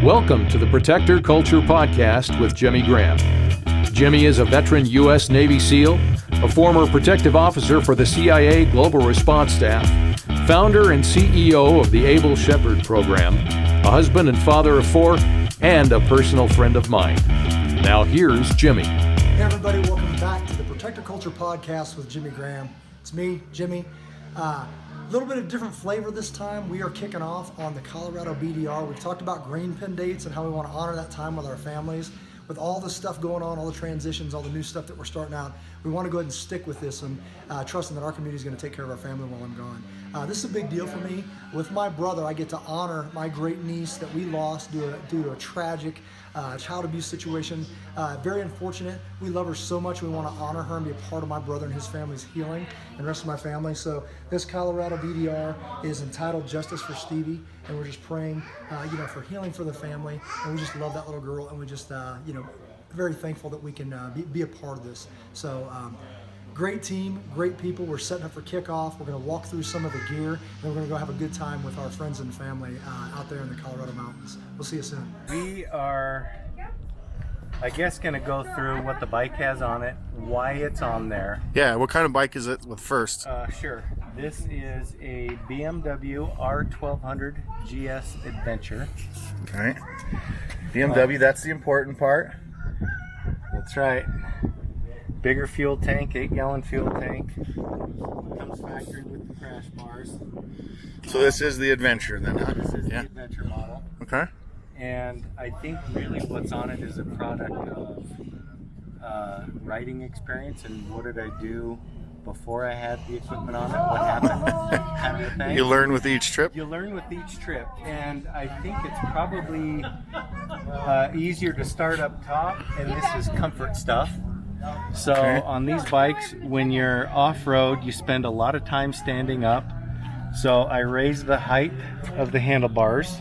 Welcome to the Protector Culture Podcast with Jimmy Graham. Jimmy is a veteran U.S. Navy SEAL, a former protective officer for the CIA Global Response Staff, founder and CEO of the Able Shepherd Program, a husband and father of 4, and a personal friend of mine. Now here's Jimmy. Hey everybody, welcome back to the Protector Culture Podcast with Jimmy Graham. It's me, Jimmy. A little bit of different flavor this time. We are kicking off on the Colorado BDR. We've talked about green pin dates and how we want to honor that time with our families. With all the stuff going on, all the transitions, all the new stuff that we're starting out, we want to go ahead and stick with this and trusting that our community is going to take care of our family while I'm gone. This is a big deal for me. With my brother, I get to honor my great niece that we lost due to a tragic child abuse situation. Very unfortunate. We love her so much. We want to honor her and be a part of my brother and his family's healing and the rest of my family. So this Colorado BDR is entitled Justice for Stevie, and we're just praying, for healing for the family. And we just love that little girl, and we just, very thankful that we can be a part of this. So great team, great people. We're setting up for kickoff. We're going to walk through some of the gear, and we're going to go have a good time with our friends and family out there in the Colorado mountains. We'll see you soon. We are, I guess, going to go through what the bike has on it, why it's on there. Yeah, what kind of bike is it with first? Sure. This is a BMW R1200 GS Adventure. Okay. BMW, that's the important part. That's right. Bigger fuel tank, 8-gallon fuel tank. Comes factory with the crash bars. So this is the Adventure then, huh? This is the Adventure model. Okay. And I think really what's on it is a product of riding experience and what did I do before I had the equipment on it, what happened, kind of thing. You learn with each trip? You learn with each trip, and I think it's probably easier to start up top, and this is comfort stuff. So on these bikes, when you're off-road, you spend a lot of time standing up. So I raise the height of the handlebars.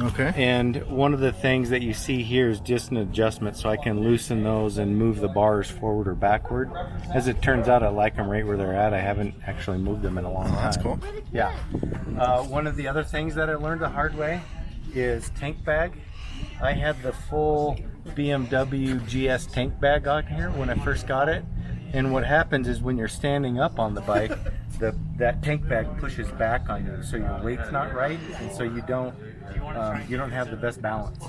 Okay. And one of the things that you see here is just an adjustment, so I can loosen those and move the bars forward or backward. As it turns out, I like them right where they're at. I haven't actually moved them in a long time. That's cool. Yeah. One of the other things that I learned the hard way is tank bag. I had the full BMW GS tank bag on here when I first got it. And what happens is when you're standing up on the bike, that tank bag pushes back on you, so your weight's not right, and so you don't have the best balance.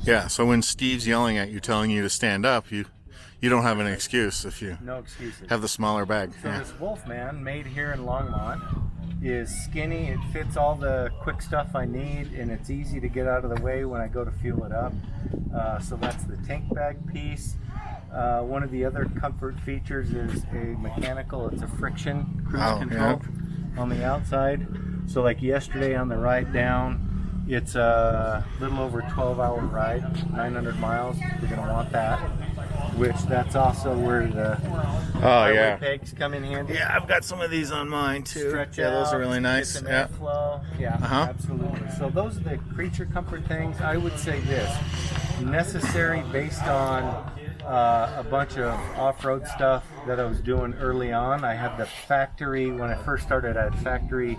Yeah, so when Steve's yelling at you, telling you to stand up, you don't have an excuse if you no excuses. Have the smaller bag. So this Wolfman, made here in Longmont, is skinny. It fits all the quick stuff I need, and it's easy to get out of the way when I go to fuel it up. So that's the tank bag piece. One of the other comfort features is a mechanical. It's a friction cruise control on the outside. So like yesterday on the ride down, it's a little over a 12-hour ride, 900 miles. You're going to want that, which that's also where the pegs come in handy. Yeah, I've got some of these on mine too. Stretch yeah, out, those are really nice. Get some Yeah. airflow. Yeah, absolutely. So those are the creature comfort things. I would say this, necessary based on a bunch of off-road stuff that I was doing early on. I had the factory, when I first started, I had factory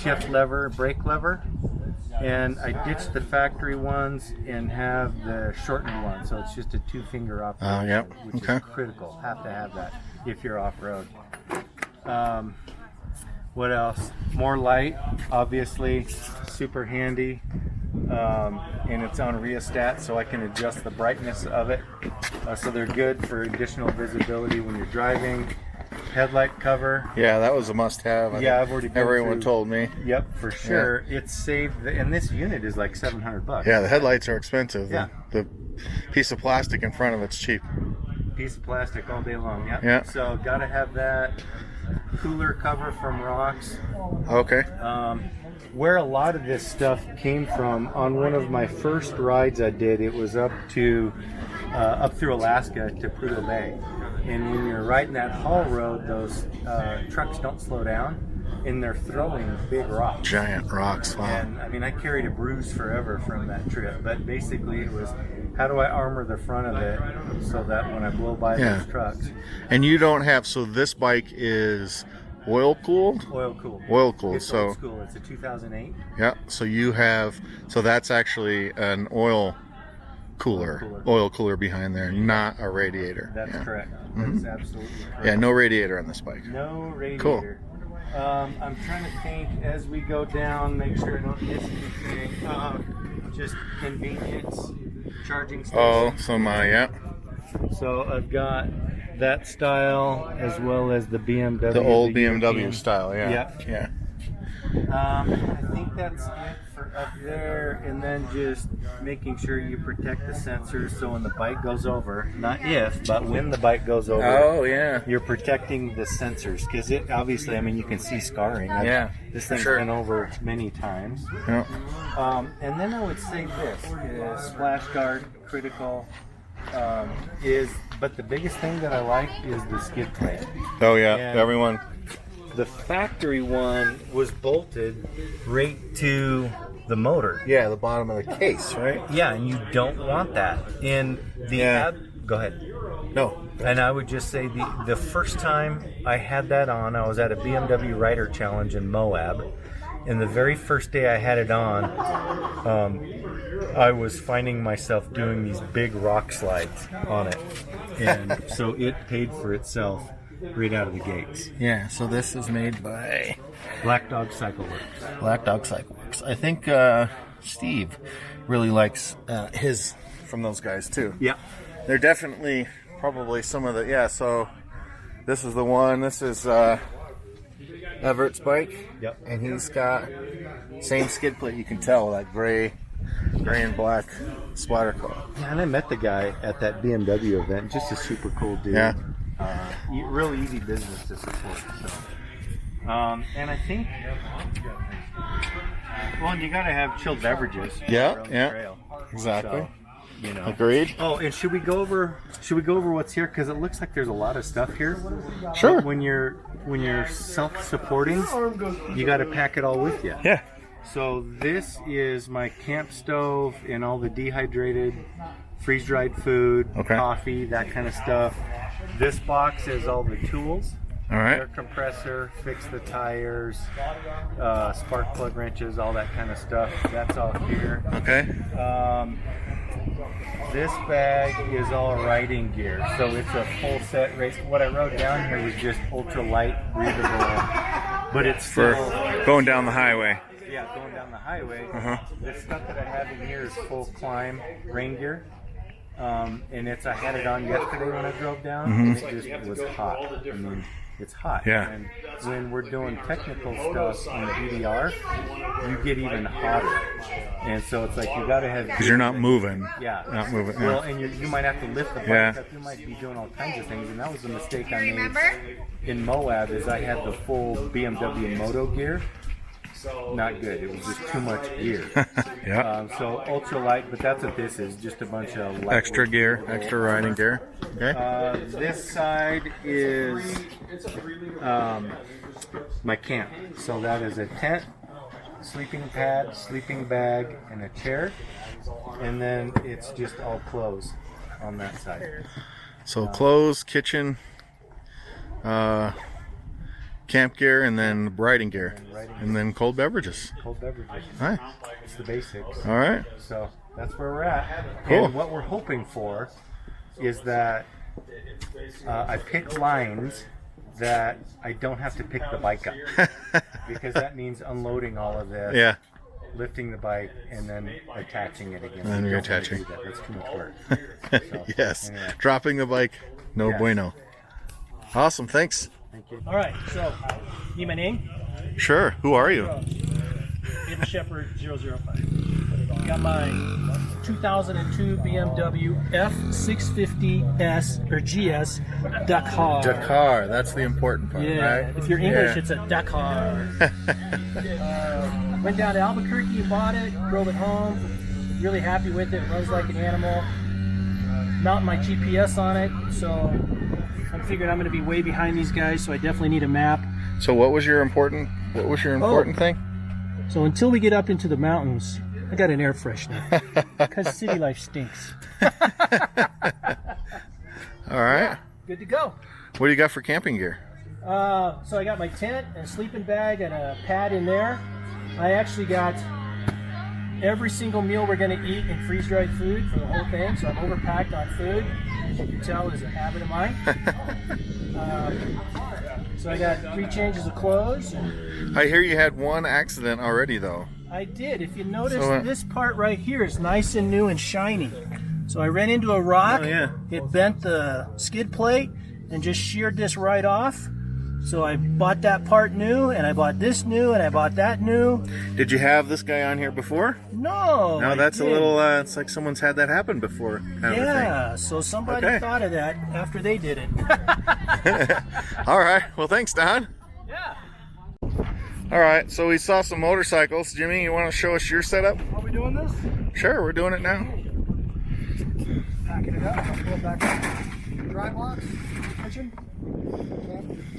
shift lever, brake lever, and I ditched the factory ones and have the shortened one, so it's just a 2-finger operation, which is critical. Have to have that if you're off-road. What else? More light, obviously, super handy. And it's on rheostat, so I can adjust the brightness of it. So they're good for additional visibility when you're driving. Headlight cover. Yeah, that was a must-have. I've already been Everyone told me. Yep, for sure. Yeah. It's saved, and this unit is like $700. Yeah, the headlights are expensive. Yeah. The piece of plastic in front of it's cheap. Piece of plastic all day long. Yep. Yeah. So gotta have that. Cooler cover from Rocks. Okay. Where a lot of this stuff came from, on one of my first rides I did, it was up through Alaska to Prudhoe Bay. And when you're riding that haul road, those trucks don't slow down, and they're throwing big rocks. Giant rocks, wow. And I mean, I carried a bruise forever from that trip, but basically it was, how do I armor the front of it so that when I blow by those trucks. And you don't have, so this bike is oil cooled? Oil cooled. Oil cooled. It's So old school. It's a 2008. yeah. So you have. So that's actually an oil cooler behind there, not a radiator. That's yeah. correct. That's absolutely correct. Yeah. No radiator on this bike. No radiator. Cool. I'm trying to think as we go down, make sure I don't miss anything. Just convenience, charging station. Oh, so yeah. So I've got that style as well as the BMW. The old European. BMW style, yeah. Yep. Yeah. I think that's it for up there, and then just making sure you protect the sensors so when the bike goes over, not if, but when the bike goes over, Oh, yeah. you're protecting the sensors because it obviously, I mean, you can see scarring. This thing's sure. been over many times. Yeah. And then I would say this is splash guard critical. But the biggest thing that I like is the skid plate. Oh, yeah. And Everyone. the factory one was bolted right to the motor. Yeah, the bottom of the case, right? Yeah, and you don't want that. In the go ahead. No. And I would just say the first time I had that on, I was at a BMW Rider Challenge in Moab. And the very first day I had it on, I was finding myself doing these big rock slides on it. And so it paid for itself right out of the gates. Yeah, so this is made by Black Dog Cycle Works. Black Dog Cycle Works. I think Steve really likes his from those guys, too. Yeah. They're definitely probably some of the... Yeah, so this is the one. This is Everett's bike. Yep. And he's got same skid plate. You can tell, that gray and black splatter color. Yeah, and I met the guy at that BMW event. Just a super cool dude. Yeah. Real easy business to support. So, and I think, well, you got to have chilled beverages. Yeah, around the yeah. trail. Exactly. So, you know. Agreed. Oh, and should we go over what's here? Because it looks like there's a lot of stuff here. Sure. But when you're self-supporting, you got to pack it all with you. Yeah. So this is my camp stove and all the dehydrated, freeze-dried food, coffee, that kind of stuff. This box has all the tools. All right. Air compressor, fix the tires, spark plug wrenches, all that kind of stuff. That's all here. Okay. This bag is all riding gear, so it's a full set race. What I wrote down here was just ultra light, breathable, but it's For still going down the highway. Yeah, going down the highway. The stuff that I have in here is full climb rain gear. And I had it on yesterday when I drove down, and it just was hot. I mean, it's hot. Yeah. And when we're doing technical stuff on the BDR, you get even hotter. And so it's like you got to have... Because you're not moving. Yeah. Not moving. Well, Yeah. and you might have to lift the bike up. You might be doing all kinds of things. And that was the mistake I made in Moab is I had the full BMW Moto gear. Not good. It was just too much gear. Yeah. So ultralight, but that's what this is. Just a bunch of Extra gear, extra riding gear. Okay. This side is my camp. So that is a tent, sleeping pad, sleeping bag, and a chair. And then it's just all clothes on that side. So clothes, kitchen, camp gear, and then riding gear, and then cold beverages. Cold beverages. All right. It's the basics. All right. So that's where we're at. Cool. And what we're hoping for is that I pick lines that I don't have to pick the bike up. Because that means unloading all of this, Yeah. lifting the bike, and then attaching it again. And then We you're don't wanna attaching. do that. That's too much work. So, Yes. anyway. Dropping the bike, no Yeah. bueno. Awesome. Thanks. Thank you. All right, so need my name? Sure. Who are you? Abel Shepherd 005. Got my 2002 BMW F650S or GS Dakar. Dakar. That's the important part, Yeah, right? if you're English, Yeah. it's a Dakar. Went down to Albuquerque and bought it, drove it home. Really happy with it. Runs like an animal. Mounting my GPS on it, so I'm figuring I'm going to be way behind these guys, so I definitely need a map. So what was your important thing? So until we get up into the mountains, I got an air freshener because city life stinks. All right. Good to go. What do you got for camping gear? So I got my tent and a sleeping bag and a pad in there. I actually got every single meal we're going to eat in freeze-dried food for the whole thing, so I'm overpacked on food, as you can tell is a habit of mine. So I got 3 changes of clothes. I hear you had one accident already, though. I did. If you notice, this part right here is nice and new and shiny. So I ran into a rock, it bent the skid plate, and just sheared this right off. So I bought that part new, and I bought this new, and I bought that new. Did you have this guy on here before? No. No, that's a little, it's like someone's had that happen before. Kind of a thing. So somebody thought of that after they did it. All right. Well, thanks, Don. Yeah. All right. So we saw some motorcycles. Jimmy, you want to show us your setup? Are we doing this? Sure, we're doing it now. Packing it up. I'll pull it back up. Dry box, kitchen,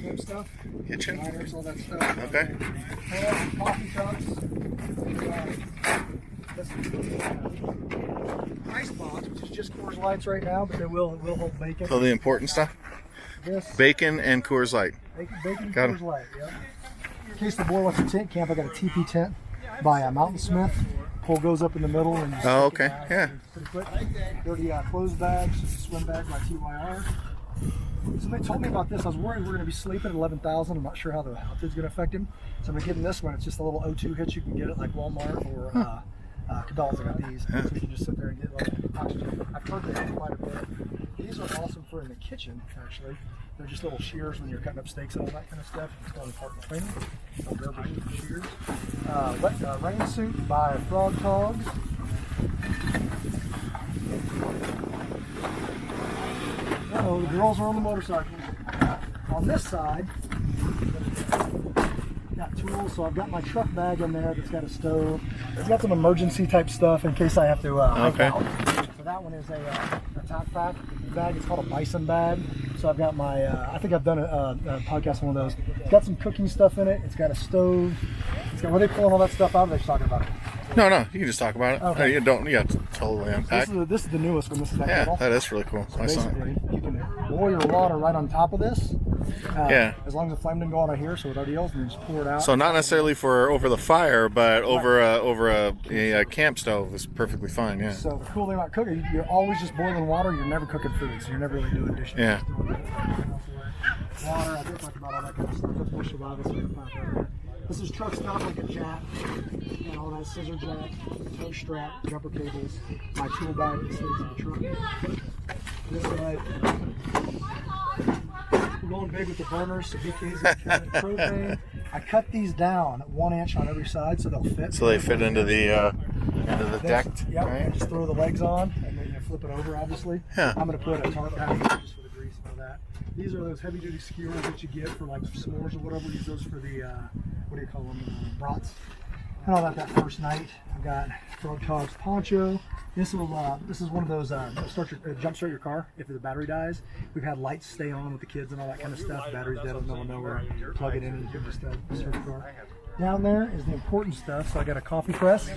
camp stuff, Kitchen. liners, all that stuff. Okay. Coffee cups. Ice box, which is just Coors Lights right now, but they will hold bacon. So the important stuff. This Bacon and Coors Light. bacon Got Coors Light. Yep. In case the boy wants a tent camp, I got a teepee tent by Mountain Smith. Pole goes up in the middle and you Oh, stick it okay. out. Yeah. It's pretty quick. Dirty clothes bags, just a swim bag by TYR. Somebody told me about this. I was worried we're going to be sleeping at 11,000. I'm not sure how the altitude's going to affect him. So I'm going to give him this one. It's just a little O2 hitch. You can get it like Walmart or Cabela's. I got these. So you can just sit there and get like oxygen. I've heard they help quite a bit. These are awesome for in the kitchen, actually. They're just little shears when you're cutting up steaks and all that kind of stuff. It's called part of the cleaning. So rubber shears. Rain suit by Frog Togs. Oh, the girls are on the motorcycle. On this side, got tools. So I've got my truck bag in there that's got a stove. It's got some emergency type stuff in case I have to hike out. So that one is a top pack bag. It's called a bison bag. So I've got my, I think I've done a podcast on one of those. It's got some cooking stuff in it. It's got a stove. It's got, were they pulling all that stuff out? Or are they just talking about it? No, you can just talk about it. Okay. You don't. You have to totally unpack. This is the newest one. This is that Yeah, kettle. that is really cool. I saw it. Basically, you can boil your water right on top of this. Yeah. As long as the flame didn't go out of here, so it already yells, and you just pour it out. So not necessarily for over the fire, but over a camp stove is perfectly fine. Yeah. So the cool thing about cooking, you're always just boiling water. You're never cooking food, so you're never really doing dishes. Yeah. Water, I did talk about all that kind of stuff. That's more survival stuff. This is truck stuff like a jack, and all that scissor jack, toe strap, jumper cables, my tool bag that stays in the truck. This side, we're going big with the burners, so BK's propane. I cut these down 1 inch on every side so they'll fit. So they fit into the deck. Yep, Right? and just throw the legs on and then you flip it over, obviously. Yeah. I'm going to put a tarp down here just for the grease and all that. These are those heavy duty skewers that you get for like s'mores or whatever. Use those for the, what do you call them, brats. And all that first night. I've got Frog Togs poncho. This is one of those jump start your car if the battery dies. We've had lights stay on with the kids and all that kind of stuff. Battery's dead in the middle of nowhere. Plug it in and you can just start your car. Down there is the important stuff. So I got a coffee press.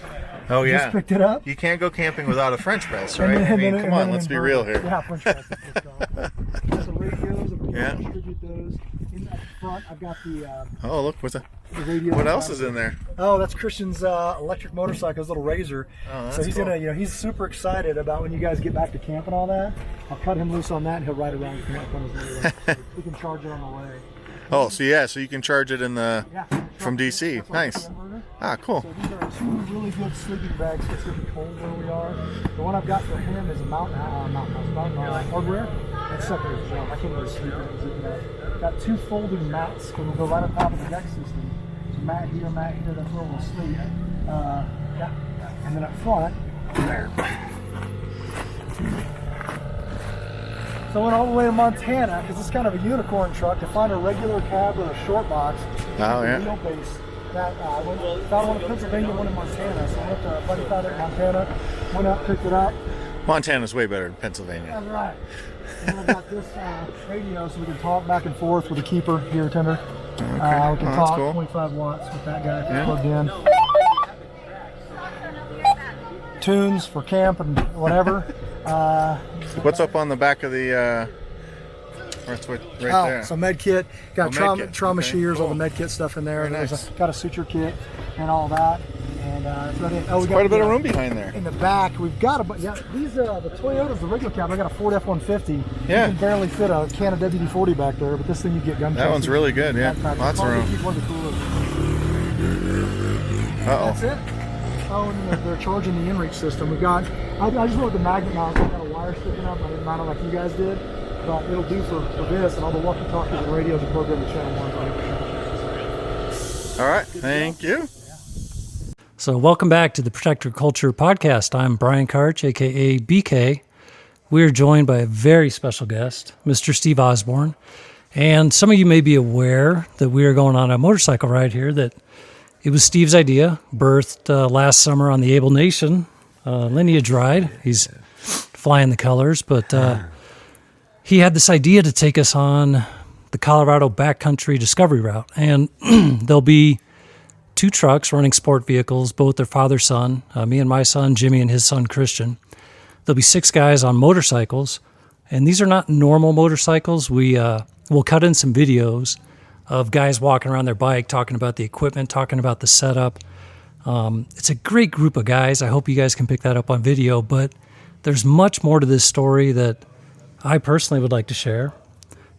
Oh yeah. Just picked it up. You can't go camping without a French press, right? And then- Come and on, then let's be inverter. real here. Yeah, French press. Got some radios. I'm Yeah. going to distribute those. In the front, I've got the Oh, look, what's that? radio. What else is in there? Oh, that's Christian's electric motorcycle, his little Razor. Oh, that's so he's cool. gonna, he's super excited about when you guys get back to camp and all that. I'll cut him loose on that, and he'll ride around with me up on his little. We can charge it on the way. Oh, so you can charge it in the from DC. That's Nice. our inverter. Cool. So these are two really good sleeping bags. It's gonna be cold where we are. The one I've got for him is a mountain hardware. That's separate as well. I can't even sleep in it. Got two folding mats that will go right on top of the deck system. So mat here, that's where we'll sleep. And then up front, there. So I went all the way to Montana because it's kind of a unicorn truck to find a regular cab or a short box. Oh, yeah. Wheelbase. That I found one in Pennsylvania, one in Montana. So I went to a buddy found it in Montana. Went out, picked it up. Montana's way better than Pennsylvania. That's right. And I've got this radio so we can talk back and forth with the keeper here, Tender. We can that's talk cool. 25 watts with that guy plugged in. Tunes for camp and whatever. What's up on the back of the That's what right there. So med kit, got trauma Okay, shears, all cool. the med kit stuff in there. Very There's nice. got a suture kit and all that. And we got Quite a bit of room behind there. in the back. We've got these the Toyotas, the regular cab. I got a Ford F-150. Yeah. You can barely fit a can of WD-40 back there, but this thing you get gun. That one's really good. Yeah, lots of room. One of the coolest. Uh-oh. That's it. Oh, and they're charging the inReach system. We got. I just went with the magnet mount. I got a wire sticking up. I didn't mount it like you guys did, but it'll do for this. And all the walkie-talkies and radios are programmed to channel 1. All right. Thank you. So welcome back to the Protector Culture Podcast. I'm Brian Karch, a.k.a. BK. We're joined by a very special guest, Mr. Steve Osborn. And some of you may be aware that we are going on a motorcycle ride here that it was Steve's idea, birthed last summer on the Able Nation lineage ride. He's flying the colors, but he had this idea to take us on the Colorado backcountry discovery route. And there'll be 2 trucks running sport vehicles, both their father-son, me and my son, Jimmy, and his son, Christian. There'll be 6 guys on motorcycles, and these are not normal motorcycles. We'll cut in some videos of guys walking around their bike, talking about the equipment, talking about the setup. It's a great group of guys. I hope you guys can pick that up on video, but there's much more to this story that I personally would like to share,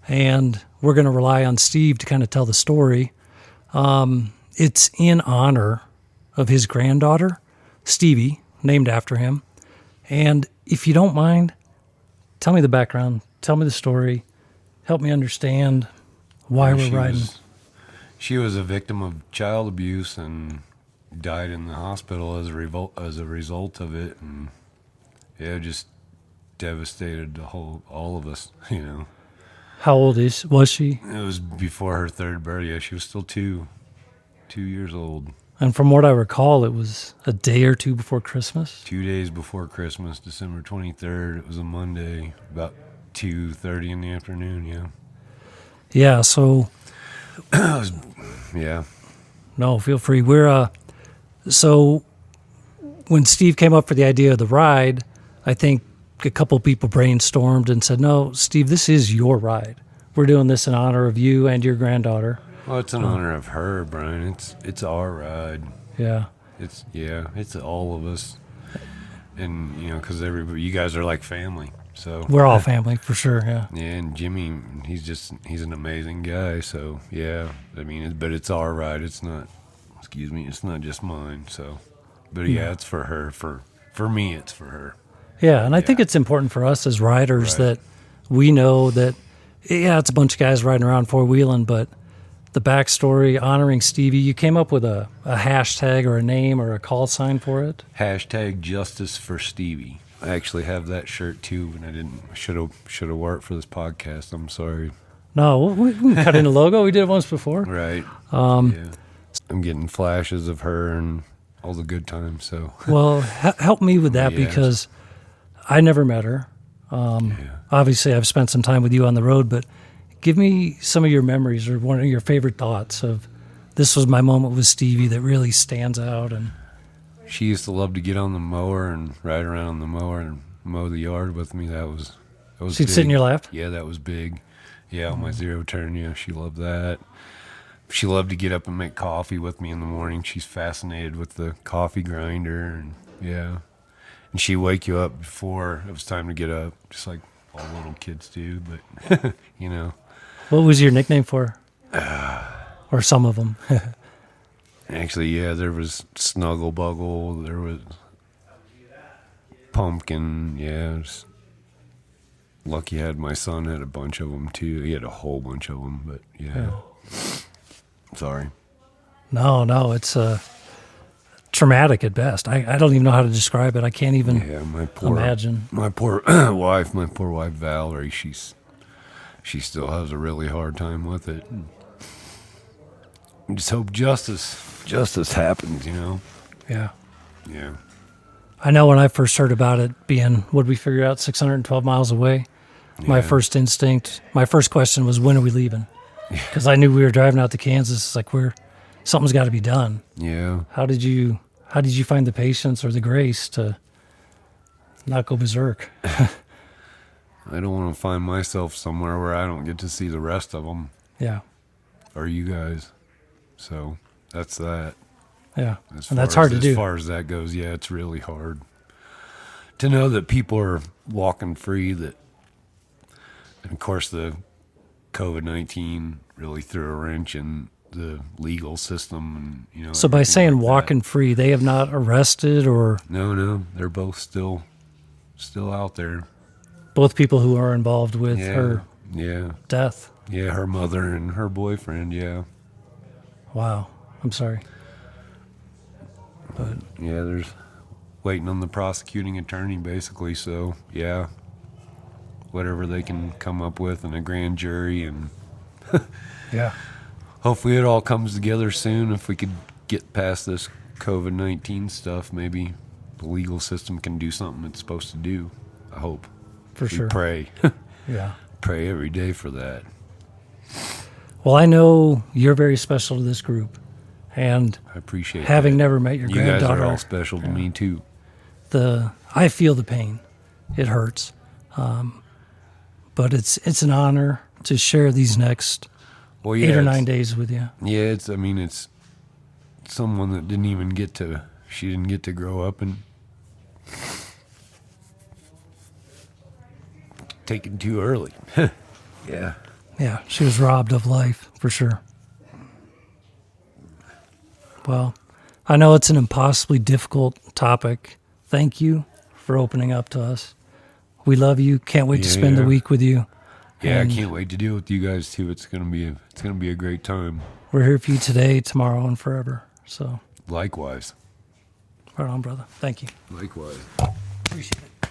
and we're going to rely on Steve to kind of tell the story. It's in honor of his granddaughter, Stevie, named after him. And if you don't mind, tell me the background, tell me the story, help me understand why we're riding. She was a victim of child abuse and died in the hospital as a result of it, and it just devastated all of us. How old was she? It was before her 3rd birthday. Yeah, she was still 2 years old. And from what I recall, it was a day or 2 before Christmas. 2 days before Christmas, December 23rd. It was a Monday, about 2:30 in the afternoon. Yeah. So. Yeah. No, feel free. So when Steve came up for the idea of the ride, I think a couple people brainstormed and said, "No, Steve, this is your ride. We're doing this in honor of you and your granddaughter." Well, it's in honor of her, Brian. It's our ride. Yeah. It's all of us, and because you guys are like family. So We're all family for sure. Yeah. Yeah, and Jimmy, he's an amazing guy. So yeah, but it's our ride. It's not just mine. So, but yeah, it's for her. For me, it's for her. Yeah, and I think it's important for us as riders that we know that, it's a bunch of guys riding around four-wheeling, but the backstory, honoring Stevie, you came up with a hashtag or a name or a call sign for it? Hashtag Justice for Stevie. I actually have that shirt too, and I didn't. Should have wore it for this podcast. I'm sorry. No, we can cut in a logo. We did it once before. Right. Yeah. I'm getting flashes of her and all the good times. So. Well, help me with that because I never met her. Obviously, I've spent some time with you on the road, but give me some of your memories or one of your favorite thoughts of this was my moment with Stevie that really stands out. And she used to love to get on the mower and ride around on the mower and mow the yard with me. That was she'd big. sit in your lap? Yeah, that was big. Yeah, on my zero turn, she loved that. She loved to get up and make coffee with me in the morning. She's fascinated with the coffee grinder, and and she'd wake you up before it was time to get up, just like all little kids do. But what was your nickname for her? Or some of them? Actually, there was Snuggle Buggle, there was Pumpkin, just lucky my son had a bunch of them too. He had a whole bunch of them, but sorry. No, it's traumatic at best. I don't even know how to describe it. I can't even imagine. My poor wife Valerie, she still has a really hard time with it. I just hope justice happens, Yeah. Yeah. I know when I first heard about it being, what we figure out, 612 miles away, my first instinct, my first question was, when are we leaving? Because I knew we were driving out to Kansas. It's like, something's got to be done. Yeah. How did you find the patience or the grace to not go berserk? I don't want to find myself somewhere where I don't get to see the rest of them Yeah. or you guys. So that's that. Yeah. As And that's far hard as, to do. As far as that goes, yeah, it's really hard to know that people are walking free. And of course, the COVID-19 really threw a wrench in the legal system, and So by everything saying like that. walking free, they have not arrested or No, they're both still out there. both people who are involved with her Yeah, death. yeah, her mother and her boyfriend. Yeah, Wow. I'm sorry. But yeah. There's waiting on the prosecuting attorney, basically. So yeah, whatever they can come up with in a grand jury, and yeah. hopefully it all comes together soon. If we could get past this COVID-19 stuff, maybe the legal system can do something it's supposed to do. I hope. For We sure. pray. Yeah. Pray every day for that. Well, I know you're very special to this group, and I appreciate having that. never met your You guys granddaughter, are all special to me too. I feel the pain. It hurts, but it's an honor to share these next Well, 8 or 9 it's- days with you. Yeah, it's someone that she didn't get to grow up and taken too early. Yeah. Yeah, she was robbed of life for sure. Well, I know it's an impossibly difficult topic. Thank you for opening up to us. We love you. Can't wait to spend the Yeah. week with you. Yeah, And I can't wait to deal with you guys too. It's gonna be a great time. we're here for you today, tomorrow, and forever. So, Likewise. right on, brother. Thank you. Likewise. Appreciate it.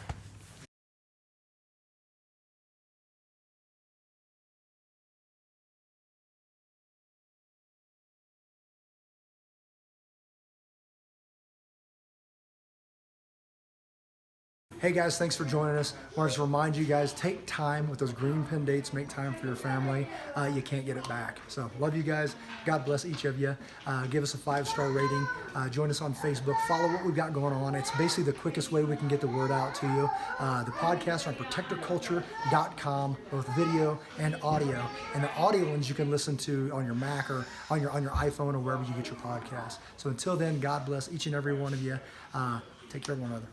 Hey guys, thanks for joining us. I want to just remind you guys, take time with those green pin dates. Make time for your family. You can't get it back. So love you guys. God bless each of you. Give us a 5-star rating. Join us on Facebook. Follow what we've got going on. It's basically the quickest way we can get the word out to you. The podcast on protectorculture.com, both video and audio. And the audio ones you can listen to on your Mac or on your iPhone or wherever you get your podcast. So until then, God bless each and every one of you. Take care of one another.